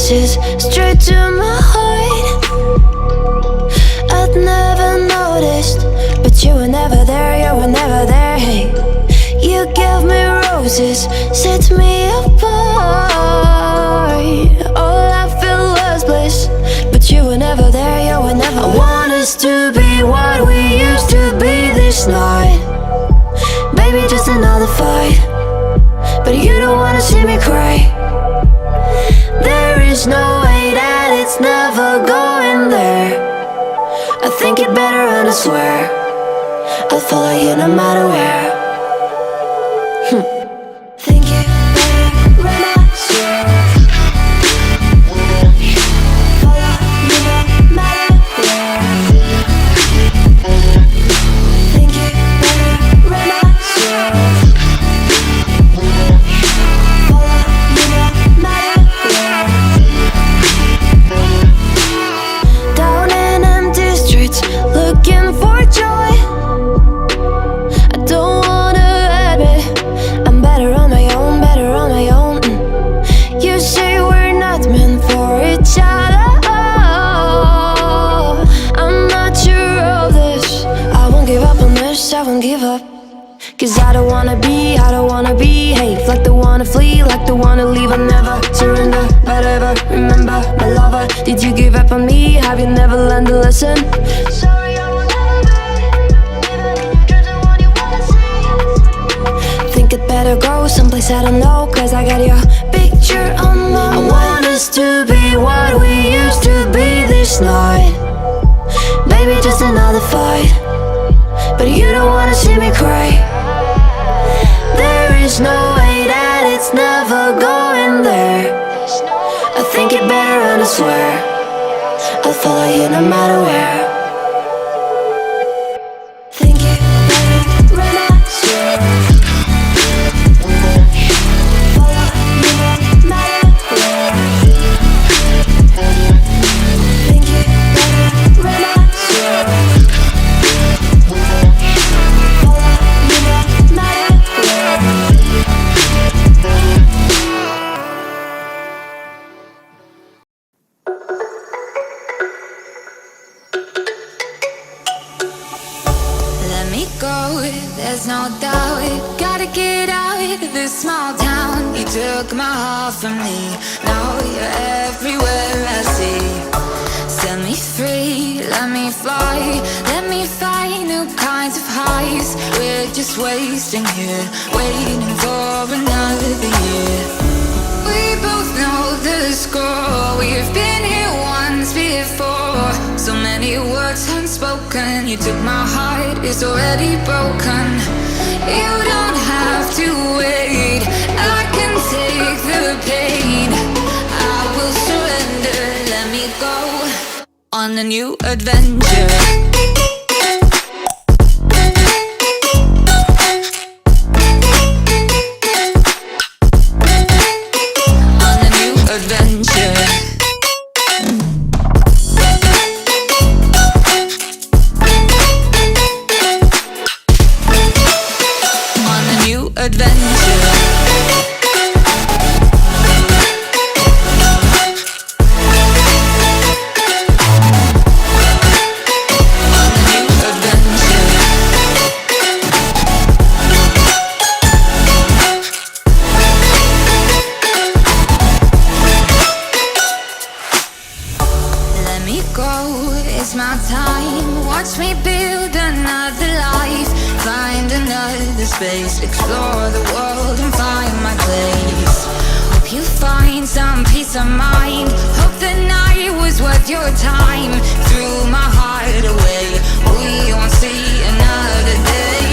roses straight to my heart. I'd never noticed, but you were never there, you were never there. Hey, you gave me roses, set me apart. All I felt was bliss, but you were never there, you were never there. I want us to be what we used to be this night. Baby, just another fight, but you don't wanna see me cry. There is no way that it's never going there. I think it better and I swear I'll follow you no matter where. Think it better and I swear follow you no matter where. Think it better and I swear follow you no matter where. Down in empty streets, looking for joy. I don't wanna admit I'm better on my own, better on my own. You say we're not meant for each other. I'm not sure of this. I won't give up on this, I won't give up. Cause I don't wanna behave like the one to flee, like the one to leave. I never surrender, but ever remember my lover. Did you give up on me? Have you never learned a lesson? Sorry, I will never be, even in your dreams, the one you wanna see. Think it better go someplace I don't know, cause I got your picture on my mind. I want us to be what we used to be this night. Baby, just another fight, but you don't wanna see me cry. There is no way that it's never going there. I think it better and I swear I'll follow you no matter where. Think it better and I swear follow you no matter where. Think it better and I swear follow you no matter where. Let me go, there's no doubt. Gotta get out of this small town. You took my heart from me, now you're everywhere I see. Set me free, let me fly. Let me find new kinds of highs. We're just wasting here, waiting for another year. We both know the score. We've been here once before. So many words unspoken. You took my heart, it's already broken. You don't have to wait, I can take the pain. I will surrender, let me go on a new adventure. It's my time, watch me build another life. Find another space, explore the world and find my place. Hope you find some peace of mind. Hope the night was worth your time. Threw my heart away, we won't see another day.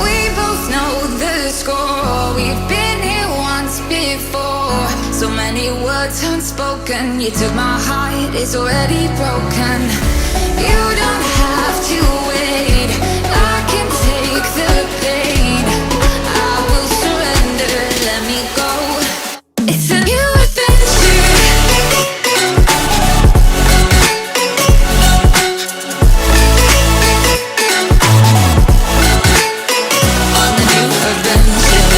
We both know the score, we've been here once before. So many words unspoken. You took my heart, it's already broken. You don't have to wait, I can take the pain. I will surrender, let me go. It's a new adventure. On a new adventure.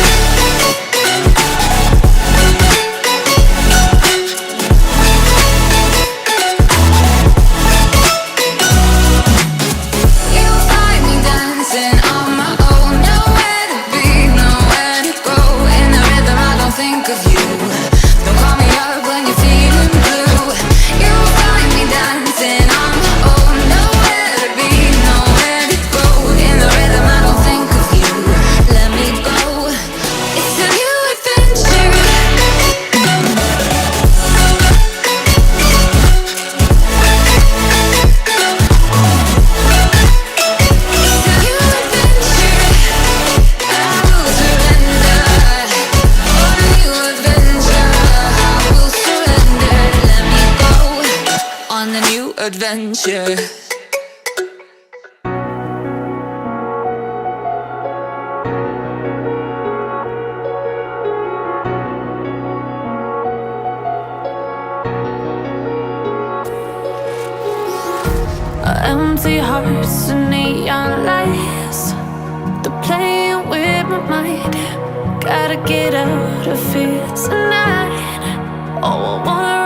adventure. Empty hearts and neon lights, they're playing with my mind. Gotta get out of here tonight. Oh, I wanna